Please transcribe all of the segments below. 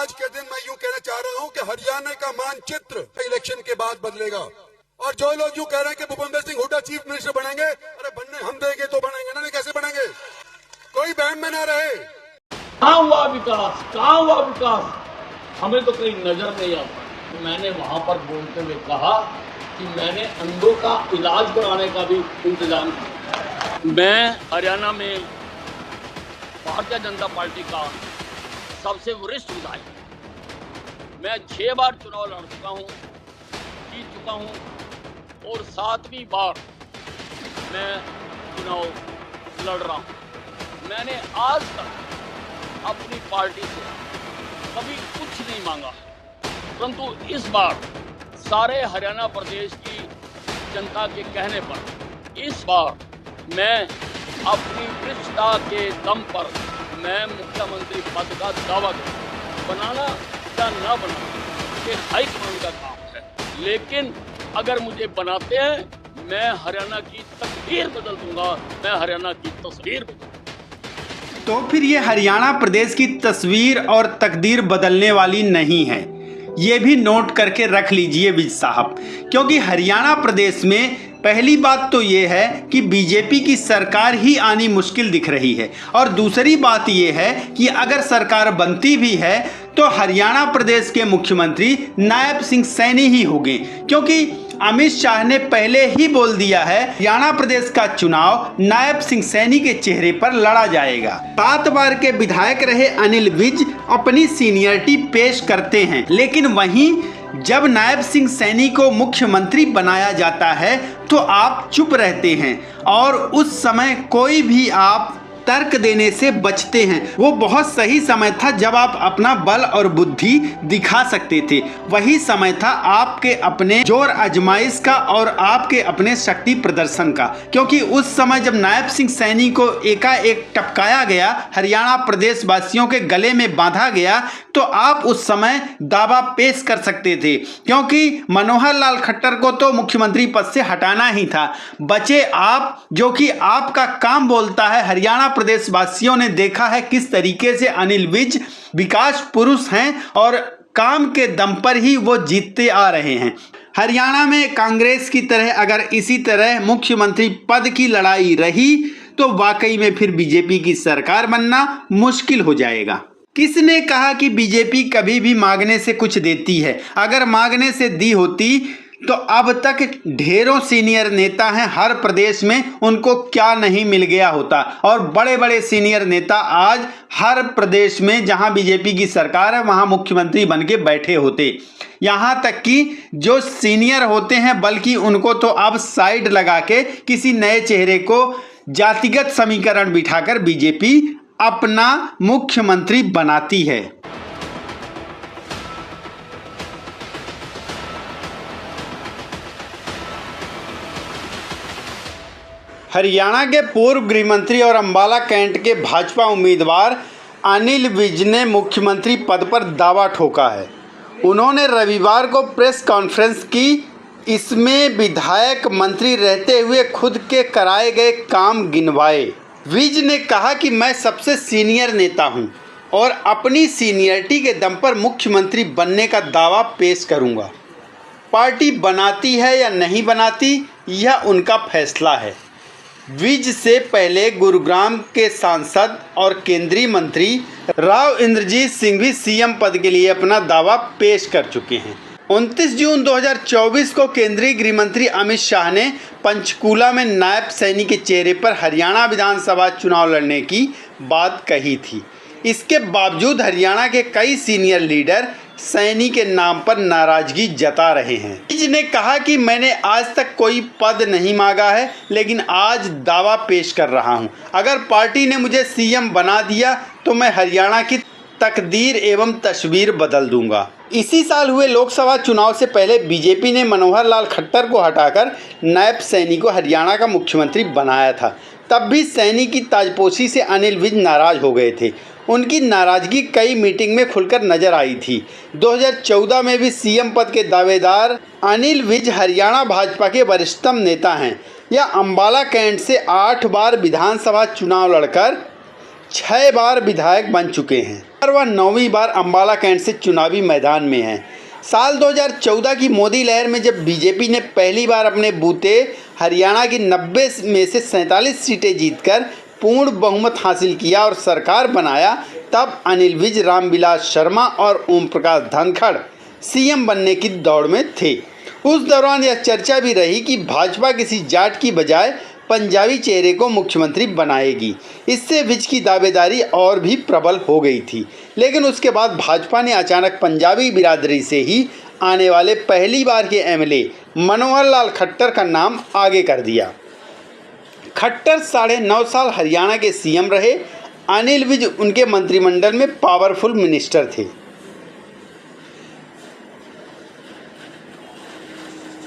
आज के दिन मैं यूं कहना चाह रहा हूं कि हरियाणा का मानचित्र इलेक्शन के बाद बदलेगा। और जो लोग यूं कह रहे हैं कि भूपेंद्र सिंह हुड्डा चीफ मिनिस्टर बनेंगे, अरे बनने हम देंगे तो बनेंगे ना, नहीं कैसे बनेंगे? कोई बहम में ना रहे। कहाँ हुआ विकास, कहाँ हुआ विकास, हमें तो कहीं नजर नहीं आता। तो मैंने वहां पर बोलते हुए कहा कि मैंने अंधों का इलाज कराने का भी इंतजाम किया। मैं हरियाणा में भारतीय जनता पार्टी का सबसे वरिष्ठ विधायक, मैं 6 बार चुनाव लड़ चुका हूँ, जीत चुका हूँ और 7वीं बार मैं चुनाव लड़ रहा हूँ। मैंने आज तक अपनी पार्टी से कभी कुछ नहीं मांगा, परंतु इस बार सारे हरियाणा प्रदेश की जनता के कहने पर इस बार मैं अपनी वरिष्ठता के दम पर मैं मुख्यमंत्री पद का दावा करूँ। बनाना या ना बनाना ये हाईकमान का काम है, लेकिन अगर मुझे बनाते हैं मैं हरियाणा की तकदीर बदल दूंगा, मैं हरियाणा की तस्वीर बदल दूंगा। तो फिर ये हरियाणा प्रदेश की तस्वीर और तकदीर बदलने वाली नहीं है, ये भी नोट करके रख लीजिए विज साहब, क्योंकि हरियाणा प्रदेश में पहली बात तो ये है कि बीजेपी की सरकार ही आनी मुश्किल दिख रही है, और दूसरी बात ये है कि अगर सरकार बनती भी है तो हरियाणा प्रदेश के मुख्यमंत्री नायब सिंह सैनी ही होंगे, क्योंकि अमित शाह ने पहले ही बोल दिया है हरियाणा प्रदेश का चुनाव नायब सिंह सैनी के चेहरे पर लड़ा जाएगा। 7 बार के विधायक रहे अनिल विज अपनी सीनियरिटी पेश करते हैं, लेकिन वहीं जब नायब सिंह सैनी को मुख्यमंत्री बनाया जाता है तो आप चुप रहते हैं, और उस समय कोई भी आप तर्क देने से बचते हैं। वो बहुत सही समय था जब आप अपना बल और बुद्धि दिखा सकते थे, वही समय था आपके अपने जोर आजमाइश का और आपके अपने शक्ति प्रदर्शन का, क्योंकि उस समय जब नायब सिंह सैनी को एकाएक टपकाया गया, हरियाणा प्रदेश वासियों के गले में बांधा गया, तो आप उस समय दावा पेश कर सकते थे, क्योंकि मनोहर लाल खट्टर को तो मुख्यमंत्री पद से हटाना ही था। बचे आप, जो कि आपका काम बोलता है। हरियाणा प्रदेश वासियों ने देखा है किस तरीके से अनिल विज विकास पुरुष हैं और काम के दम पर ही वो जीतते आ रहे हैं। हरियाणा में कांग्रेस की तरह अगर इसी तरह मुख्यमंत्री पद की लड़ाई रही तो वाकई में फिर बीजेपी की सरकार बनना मुश्किल हो जाएगा। किसने कहा कि बीजेपी कभी भी मांगने से कुछ देती है? अगर मांगने से दी होती तो अब तक ढेरों सीनियर नेता हैं हर प्रदेश में, उनको क्या नहीं मिल गया होता, और बड़े बड़े सीनियर नेता आज हर प्रदेश में जहां बीजेपी की सरकार है वहां मुख्यमंत्री बन के बैठे होते। यहां तक कि जो सीनियर होते हैं बल्कि उनको तो अब साइड लगा के किसी नए चेहरे को जातिगत समीकरण बिठाकर बीजेपी अपना मुख्यमंत्री बनाती है। हरियाणा के पूर्व गृह मंत्री और अंबाला कैंट के भाजपा उम्मीदवार अनिल विज ने मुख्यमंत्री पद पर दावा ठोका है। उन्होंने रविवार को प्रेस कॉन्फ्रेंस की, इसमें विधायक मंत्री रहते हुए खुद के कराए गए काम गिनवाए। विज ने कहा कि मैं सबसे सीनियर नेता हूं और अपनी सीनियरिटी के दम पर मुख्यमंत्री बनने का दावा पेश करूंगा। पार्टी बनाती है या नहीं बनाती यह उनका फैसला है। विज से पहले गुरुग्राम के सांसद और केंद्रीय मंत्री राव इंद्रजीत सिंह भी सीएम पद के लिए अपना दावा पेश कर चुके हैं। 29 जून 2024 को केंद्रीय गृह मंत्री अमित शाह ने पंचकूला में नायब सैनी के चेहरे पर हरियाणा विधानसभा चुनाव लड़ने की बात कही थी। इसके बावजूद हरियाणा के कई सीनियर लीडर सैनी के नाम पर नाराजगी जता रहे हैं। विज ने कहा कि मैंने आज तक कोई पद नहीं मांगा है, लेकिन आज दावा पेश कर रहा हूं। अगर पार्टी ने मुझे सीएम बना दिया तो मैं हरियाणा की तकदीर एवं तस्वीर बदल दूंगा। इसी साल हुए लोकसभा चुनाव से पहले बीजेपी ने मनोहर लाल खट्टर को हटाकर नायब सैनी को हरियाणा का मुख्यमंत्री बनाया था। तब भी सैनी की ताजपोशी से अनिल विज नाराज हो गए थे। उनकी नाराजगी कई मीटिंग में खुलकर नजर आई थी। 2014 में भी सीएम पद के दावेदार अनिल विज हरियाणा भाजपा के वरिष्ठतम नेता हैं। यह अंबाला कैंट से 8 बार विधानसभा चुनाव लड़कर 6 बार विधायक बन चुके हैं और वह 9वीं बार अंबाला कैंट से चुनावी मैदान में हैं। साल 2014 की मोदी लहर में जब बीजेपी ने पहली बार अपने बूते हरियाणा की 90 में से 47 सीटें जीतकर पूर्ण बहुमत हासिल किया और सरकार बनाया, तब अनिल विज, रामविलास शर्मा और ओम प्रकाश धनखड़ सीएम बनने की दौड़ में थे। उस दौरान यह चर्चा भी रही कि भाजपा किसी जाट की बजाय पंजाबी चेहरे को मुख्यमंत्री बनाएगी। इससे विज की दावेदारी और भी प्रबल हो गई थी। लेकिन उसके बाद भाजपा ने अचानक पंजाबी बिरादरी से ही आने वाले पहली बार के एमएलए मनोहर लाल खट्टर का नाम आगे कर दिया। खट्टर 9.5 साल हरियाणा के सीएम रहे। अनिल विज उनके मंत्रिमंडल में पावरफुल मिनिस्टर थे।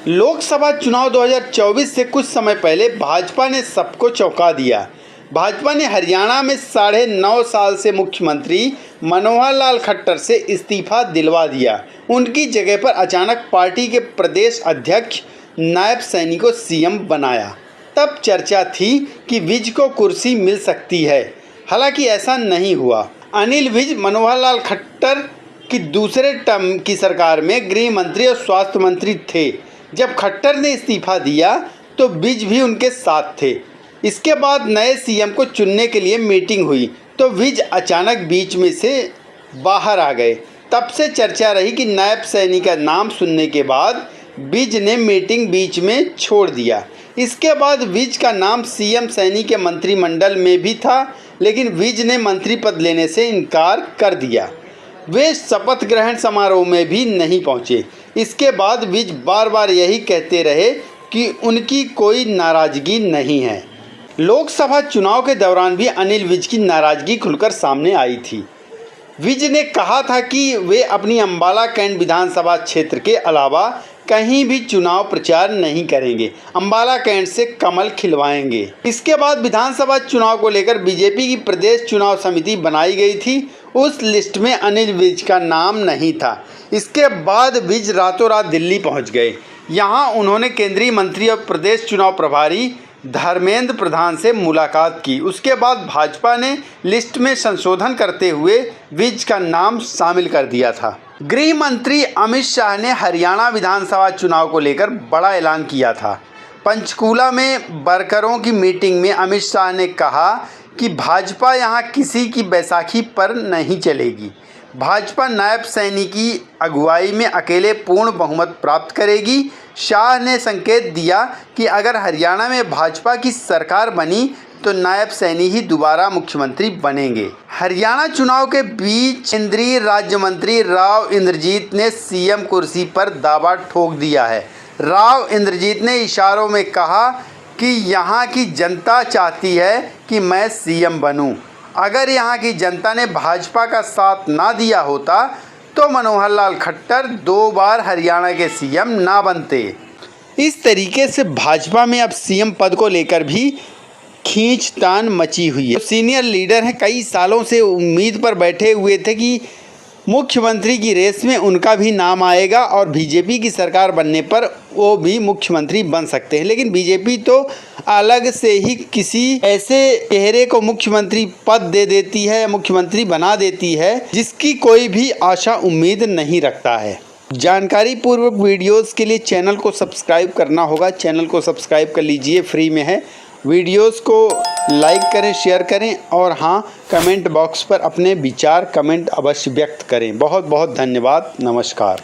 लोकसभा चुनाव 2024 से कुछ समय पहले भाजपा ने सबको चौंका दिया। भाजपा ने हरियाणा में 9.5 साल से मुख्यमंत्री मनोहर लाल खट्टर से इस्तीफा दिलवा दिया। उनकी जगह पर अचानक पार्टी के प्रदेश अध्यक्ष नायब सैनी को सीएम बनाया। तब चर्चा थी कि विज को कुर्सी मिल सकती है। हालांकि ऐसा नहीं हुआ। अनिल विज मनोहर लाल खट्टर की दूसरे टर्म की सरकार में गृह मंत्री और स्वास्थ्य मंत्री थे। जब खट्टर ने इस्तीफा दिया तो विज भी उनके साथ थे। इसके बाद नए सीएम को चुनने के लिए मीटिंग हुई तो विज अचानक बीच में से बाहर आ गए। तब से चर्चा रही कि नायब सैनी का नाम सुनने के बाद विज ने मीटिंग बीच में छोड़ दिया। इसके बाद विज का नाम सीएम सैनी के मंत्रिमंडल में भी था, लेकिन विज ने मंत्री पद लेने से इनकार कर दिया। वे शपथ ग्रहण समारोह में भी नहीं पहुंचे। इसके बाद विज बार बार यही कहते रहे कि उनकी कोई नाराज़गी नहीं है। लोकसभा चुनाव के दौरान भी अनिल विज की नाराज़गी खुलकर सामने आई थी। विज ने कहा था कि वे अपनी अंबाला कैंट विधानसभा क्षेत्र के अलावा कहीं भी चुनाव प्रचार नहीं करेंगे, अंबाला कैंट से कमल खिलवाएंगे। इसके बाद विधानसभा चुनाव को लेकर बीजेपी की प्रदेश चुनाव समिति बनाई गई थी। उस लिस्ट में अनिल विज का नाम नहीं था। इसके बाद विज रातों रात दिल्ली पहुंच गए। यहां उन्होंने केंद्रीय मंत्री और प्रदेश चुनाव प्रभारी धर्मेंद्र प्रधान से मुलाकात की। उसके बाद भाजपा ने लिस्ट में संशोधन करते हुए विज का नाम शामिल कर दिया था। गृह मंत्री अमित शाह ने हरियाणा विधानसभा चुनाव को लेकर बड़ा ऐलान किया था। पंचकूला में वर्करों की मीटिंग में अमित शाह ने कहा कि भाजपा यहां किसी की बैसाखी पर नहीं चलेगी। भाजपा नायब सैनी की अगुवाई में अकेले पूर्ण बहुमत प्राप्त करेगी। शाह ने संकेत दिया कि अगर हरियाणा में भाजपा की सरकार बनी तो नायब सैनी ही दोबारा मुख्यमंत्री बनेंगे। हरियाणा चुनाव के बीच केंद्रीय राज्य मंत्री राव इंद्रजीत ने सीएम कुर्सी पर दावा ठोक दिया है। राव इंद्रजीत ने इशारों में कहा कि यहाँ की जनता चाहती है कि मैं सीएम बनूं। अगर यहाँ की जनता ने भाजपा का साथ ना दिया होता तो मनोहर लाल खट्टर 2 बार हरियाणा के सीएम ना बनते। इस तरीके से भाजपा में अब सीएम पद को लेकर भी खींचतान मची हुई है। सीनियर लीडर हैं, कई सालों से उम्मीद पर बैठे हुए थे कि मुख्यमंत्री की रेस में उनका भी नाम आएगा और बीजेपी की सरकार बनने पर वो भी मुख्यमंत्री बन सकते हैं। लेकिन बीजेपी तो अलग से ही किसी ऐसे चेहरे को मुख्यमंत्री पद दे देती है, मुख्यमंत्री बना देती है जिसकी कोई भी आशा उम्मीद नहीं रखता है। जानकारी पूर्वक वीडियोस के लिए चैनल को सब्सक्राइब करना होगा। चैनल को सब्सक्राइब कर लीजिए, फ्री में है। वीडियोस को लाइक करें, शेयर करें और हाँ, कमेंट बॉक्स पर अपने विचार कमेंट अवश्य व्यक्त करें। बहुत बहुत धन्यवाद। नमस्कार।